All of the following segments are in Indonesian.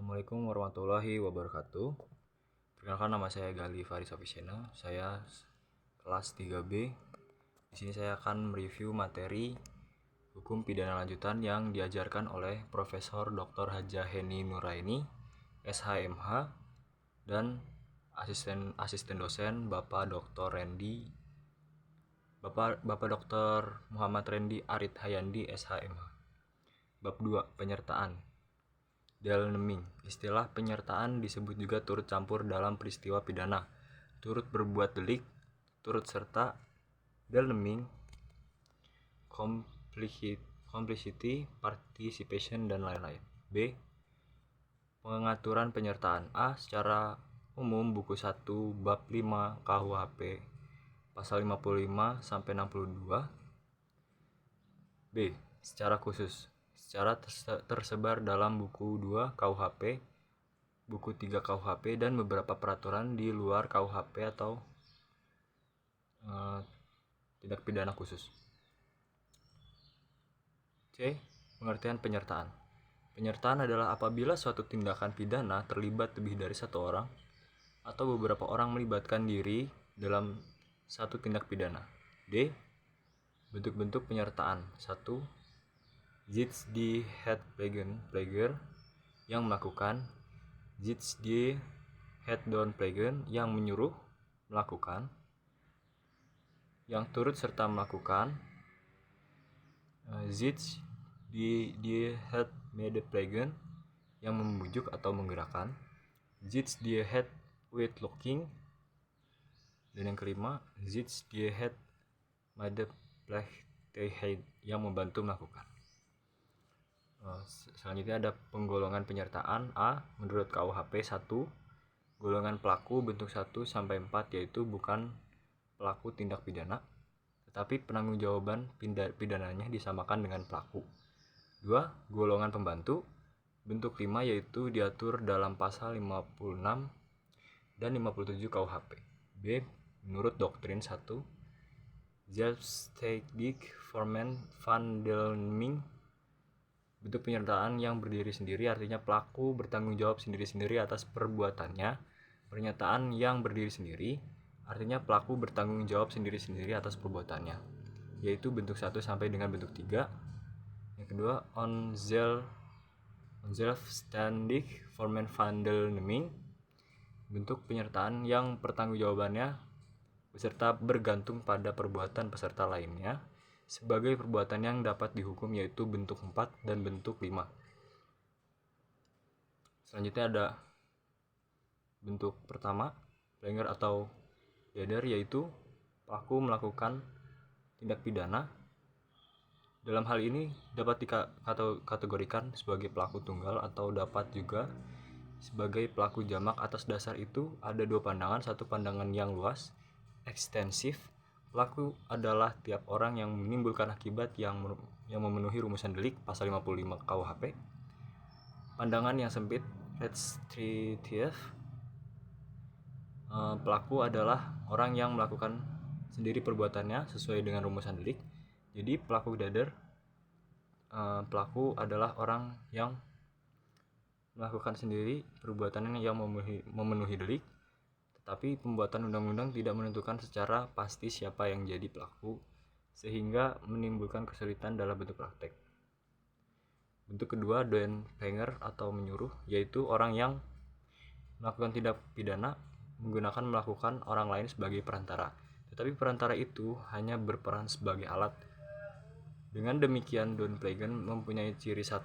Assalamualaikum warahmatullahi wabarakatuh. Perkenalkan, nama saya Gali Faris Avicenna. Saya kelas 3B. Di sini saya akan mereview materi hukum pidana lanjutan yang diajarkan oleh Profesor Dr. Hajah Heni Nuraini, SHMH, dan asisten dosen Bapak Dr. Muhammad Rendi Arid Hayandi, SHMH. Bab 2. Penyertaan. Dalneming. Istilah penyertaan disebut juga turut campur dalam peristiwa pidana, turut berbuat delik, turut serta, dalneming, complicity, participation, dan lain-lain. B. Pengaturan penyertaan. A. Secara umum buku 1 bab 5 KUHP pasal 55 sampai 62. B. Secara khusus. Secara tersebar dalam buku 2 KUHP, buku 3 KUHP, dan beberapa peraturan di luar KUHP atau tindak pidana khusus. C. Pengertian penyertaan. Penyertaan adalah apabila suatu tindakan pidana terlibat lebih dari satu orang atau beberapa orang melibatkan diri dalam satu tindak pidana. D. Bentuk-bentuk penyertaan. 1. Zits die het plegen yang melakukan, zits die het doen plegen yang menyuruh melakukan, yang turut serta melakukan, zits die het mede plegen yang membujuk atau menggerakkan, zits die het uitlokking, dan yang kelima, zits die het mede plechtigheid yang membantu melakukan. Selanjutnya ada penggolongan penyertaan. A. Menurut KUHP 1, golongan pelaku bentuk 1 sampai 4 yaitu bukan pelaku tindak pidana, tetapi penanggung-jawaban pidananya disamakan dengan pelaku. 2. Golongan pembantu bentuk 5 yaitu diatur dalam pasal 56 dan 57 KUHP. B. Menurut doktrin 1, zelfstandig vormen van delneming, bentuk penyertaan yang berdiri sendiri, artinya pelaku bertanggung jawab sendiri-sendiri atas perbuatannya. Pernyataan yang berdiri sendiri, artinya pelaku bertanggung jawab sendiri-sendiri atas perbuatannya, yaitu bentuk 1 sampai dengan bentuk 3. Yang kedua, on zelfstandig vormen van delneming, bentuk penyertaan yang pertanggungjawabannya beserta bergantung pada perbuatan peserta lainnya sebagai perbuatan yang dapat dihukum, yaitu bentuk 4 dan bentuk 5. Selanjutnya ada bentuk pertama, plenger atau dader, yaitu pelaku melakukan tindak pidana. Dalam hal ini dapat dikategorikan sebagai pelaku tunggal atau dapat juga sebagai pelaku jamak. Atas dasar itu ada dua pandangan. Satu pandangan yang luas, ekstensif. Pelaku adalah tiap orang yang menimbulkan akibat yang memenuhi rumusan delik pasal 55 KUHP. Pandangan yang sempit, restrictive. Pelaku adalah orang yang melakukan sendiri perbuatannya sesuai dengan rumusan delik. Jadi pelaku dader, pelaku adalah orang yang melakukan sendiri perbuatannya yang memenuhi delik, tetapi pembuatan undang-undang tidak menentukan secara pasti siapa yang jadi pelaku, sehingga menimbulkan kesulitan dalam bentuk praktek. Bentuk kedua, doenpleger atau menyuruh, yaitu orang yang melakukan tindak pidana melakukan orang lain sebagai perantara, tetapi perantara itu hanya berperan sebagai alat. Dengan demikian, doenpleger mempunyai ciri 1,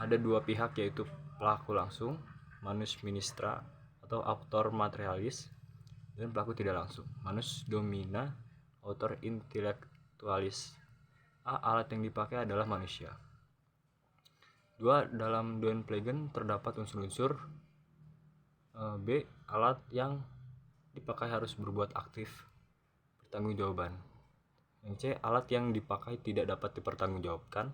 ada dua pihak, yaitu pelaku langsung, manus ministra atau autor materialis, dan pelaku tidak langsung, manus domina autor intellectualis. A. Alat yang dipakai adalah manusia. 2. Dalam doenpleger terdapat unsur-unsur. B. Alat yang dipakai harus berbuat aktif, pertanggungjawaban. Yang C. Alat yang dipakai tidak dapat dipertanggungjawabkan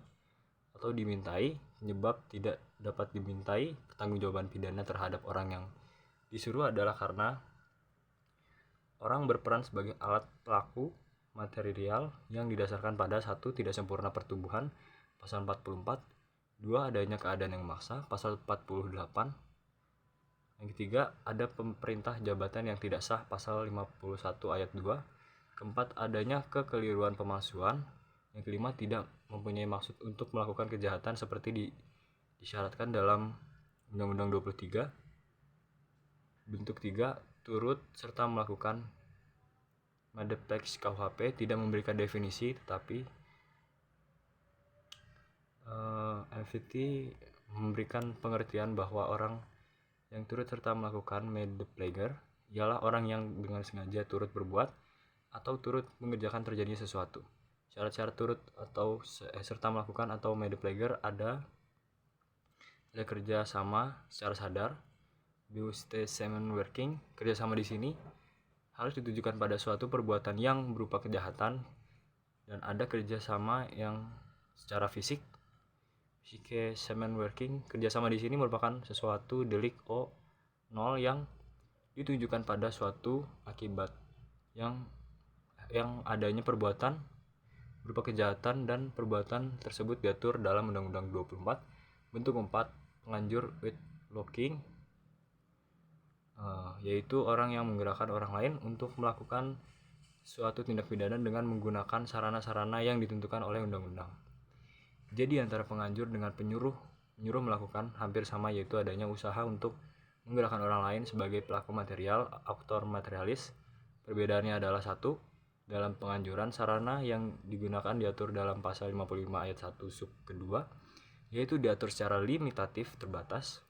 atau dimintai, penyebab tidak dapat dimintai pertanggungjawaban pidana terhadap orang yang disuruh adalah karena orang berperan sebagai alat pelaku material yang didasarkan pada 1. Tidak sempurna pertumbuhan pasal 44, 2. Adanya keadaan yang memaksa, pasal 48. Yang ketiga, ada pemerintah jabatan yang tidak sah, pasal 51 ayat 2. Keempat, adanya kekeliruan pemalsuan. Yang kelima, tidak mempunyai maksud untuk melakukan kejahatan seperti disyaratkan dalam Undang-Undang 23. Bentuk 3, turut serta melakukan. Madep teks KUHP tidak memberikan definisi, tetapi MVT memberikan pengertian bahwa orang yang turut serta melakukan medepleger ialah orang yang dengan sengaja turut berbuat atau turut mengerjakan terjadinya sesuatu. Syarat-syarat turut atau serta melakukan atau medepleger ada kerja sama secara sadar, Bewusstsemen working. Kerjasama di sini harus ditujukan pada suatu perbuatan yang berupa kejahatan, dan ada kerjasama yang secara fisik, Psyche-Semen working. Kerjasama di sini merupakan sesuatu delik O0 yang ditujukan pada suatu akibat yang adanya perbuatan berupa kejahatan, dan perbuatan tersebut diatur dalam Undang-Undang 24. Bentuk 4, penganjur with locking, yaitu orang yang menggerakkan orang lain untuk melakukan suatu tindak pidana dengan menggunakan sarana-sarana yang ditentukan oleh undang-undang. Jadi antara penganjur dengan penyuruh melakukan hampir sama, yaitu adanya usaha untuk menggerakkan orang lain sebagai pelaku material, aktor materialis. Perbedaannya adalah 1. Dalam penganjuran, sarana yang digunakan diatur dalam pasal 55 ayat 1 sub kedua, yaitu diatur secara limitatif terbatas.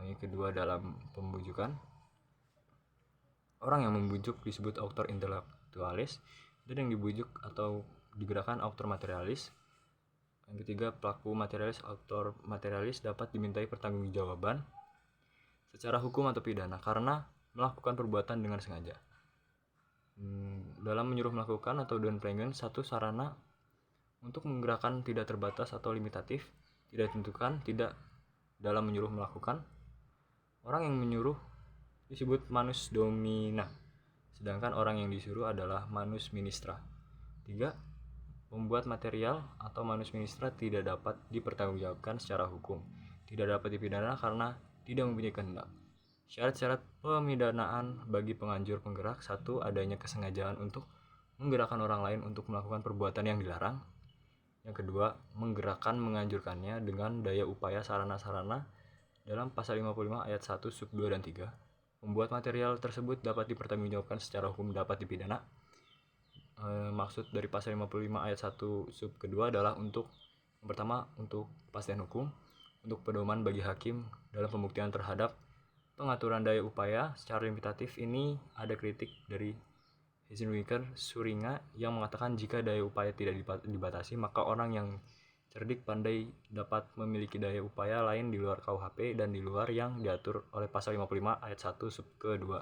Yang kedua, dalam pembujukan, orang yang membujuk disebut aktor intelektualis, dan yang dibujuk atau digerakkan aktor materialis. Yang ketiga, pelaku materialis, aktor materialis dapat dimintai pertanggungjawaban secara hukum atau pidana karena melakukan perbuatan dengan sengaja. Dalam menyuruh melakukan atau downplaying, satu sarana untuk menggerakkan tidak terbatas atau limitatif, tidak ditentukan, tidak dalam menyuruh melakukan. Orang yang menyuruh disebut manus domina, sedangkan orang yang disuruh adalah manus ministra. 3. Pembuat material atau manus ministra tidak dapat dipertanggungjawabkan secara hukum, tidak dapat dipidana karena tidak mempunyai kehendak. Syarat-syarat pemidanaan bagi penganjur penggerak: 1. Adanya kesengajaan untuk menggerakkan orang lain untuk melakukan perbuatan yang dilarang. Yang kedua, menggerakkan menganjurkannya dengan daya upaya sarana-sarana dalam pasal 55 ayat 1 sub 2 dan 3. Pembuat material tersebut dapat dipertanggungjawabkan secara hukum, dapat dipidana. Maksud dari pasal 55 ayat 1 sub kedua adalah untuk yang pertama, untuk kepastian hukum, untuk pedoman bagi hakim dalam pembuktian terhadap pengaturan daya upaya secara limitatif. Ini ada kritik dari Heisenwicker Suringa yang mengatakan jika daya upaya tidak dibatasi, maka orang yang cerdik pandai dapat memiliki daya upaya lain di luar KUHP dan di luar yang diatur oleh pasal 55 ayat 1 sub kedua.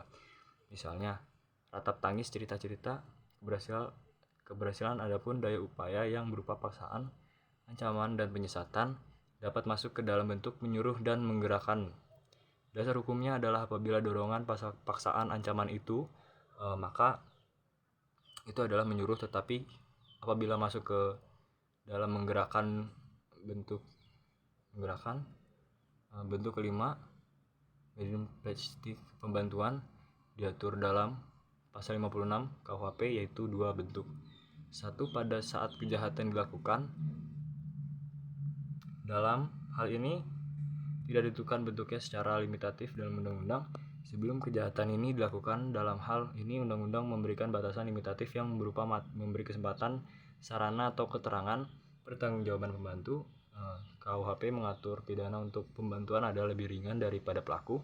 Misalnya, ratap tangis, cerita-cerita keberhasilan. Adapun daya upaya yang berupa paksaan, ancaman, dan penyesatan dapat masuk ke dalam bentuk menyuruh dan menggerakkan. Dasar hukumnya adalah apabila dorongan, paksaan, ancaman itu maka itu adalah menyuruh, tetapi apabila masuk ke dalam menggerakkan bentuk menggerakkan, bentuk kelima, medium plastik pembantuan, diatur dalam pasal 56 KUHP, yaitu 2 bentuk. 1. Pada saat kejahatan dilakukan. Dalam hal ini tidak ditentukan bentuknya secara limitatif dalam undang-undang. Sebelum kejahatan ini dilakukan, dalam hal ini undang-undang memberikan batasan limitatif yang berupa memberi kesempatan, sarana, atau keterangan pertanggungjawaban pembantu. KUHP mengatur pidana untuk pembantuan ada lebih ringan daripada pelaku.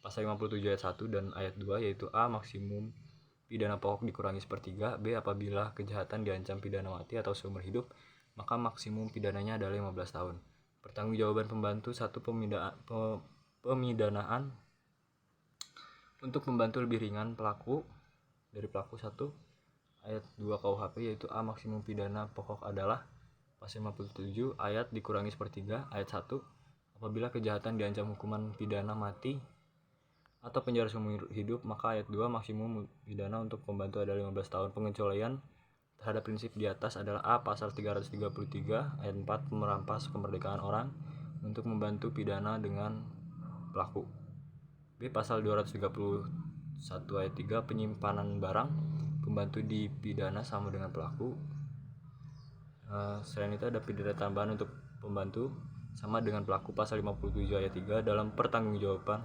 Pasal 57 ayat 1 dan ayat 2, yaitu A. Maksimum pidana pokok dikurangi sepertiga. B. Apabila kejahatan diancam pidana mati atau seumur hidup, maka maksimum pidananya adalah 15 tahun. Pertanggungjawaban pembantu. 1. Pemidanaan untuk pembantu lebih ringan dari pelaku 1 ayat 2 KUHP, yaitu A. Maksimum pidana pokok adalah pasal 57 ayat dikurangi sepertiga ayat 1. Apabila kejahatan diancam hukuman pidana mati atau penjara seumur hidup, maka ayat 2 maksimum pidana untuk pembantu adalah 15 tahun. Pengecualian terhadap prinsip di atas adalah: A. Pasal 333 ayat 4 merampas kemerdekaan orang untuk membantu pidana dengan pelaku. B. Pasal 231 ayat 3 penyimpanan barang pembantu dipidana sama dengan pelaku. Selain itu ada pidana tambahan untuk pembantu sama dengan pelaku. Pasal 57 ayat 3 dalam pertanggungjawaban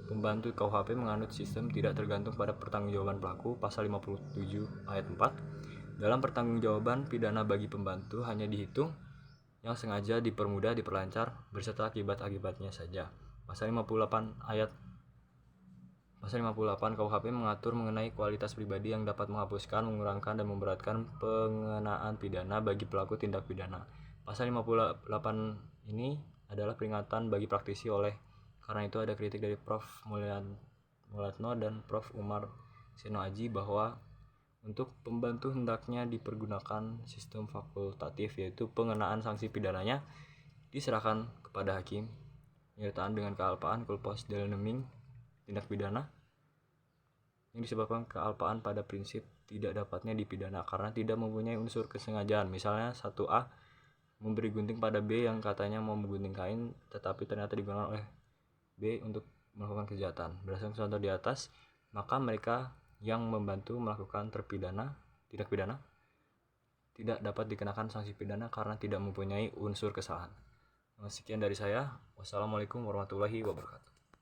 pembantu KUHP menganut sistem tidak tergantung pada pertanggungjawaban pelaku. Pasal 57 ayat 4 dalam pertanggungjawaban pidana bagi pembantu hanya dihitung yang sengaja, dipermudah, diperlancar berserta akibat-akibatnya saja. Pasal 58 KUHP mengatur mengenai kualitas pribadi yang dapat menghapuskan, mengurangkan, dan memberatkan pengenaan pidana bagi pelaku tindak pidana. Pasal 58 ini adalah peringatan bagi praktisi. Karena itu ada kritik dari Prof. Mulatno dan Prof. Umar Seno Aji bahwa untuk pembantu hendaknya dipergunakan sistem fakultatif, yaitu pengenaan sanksi pidananya diserahkan kepada hakim, penyertaan dengan kealpaan culpos delimning tindak pidana yang disebabkan kealpaan pada prinsip tidak dapatnya dipidana karena tidak mempunyai unsur kesengajaan. Misalnya 1A memberi gunting pada B yang katanya mau menggunting kain, tetapi ternyata digunakan oleh B untuk melakukan kejahatan. Berdasarkan contoh di atas, maka mereka yang membantu melakukan tindak pidana tidak dapat dikenakan sanksi pidana karena tidak mempunyai unsur kesalahan. Sekian dari saya. Wassalamualaikum warahmatullahi wabarakatuh.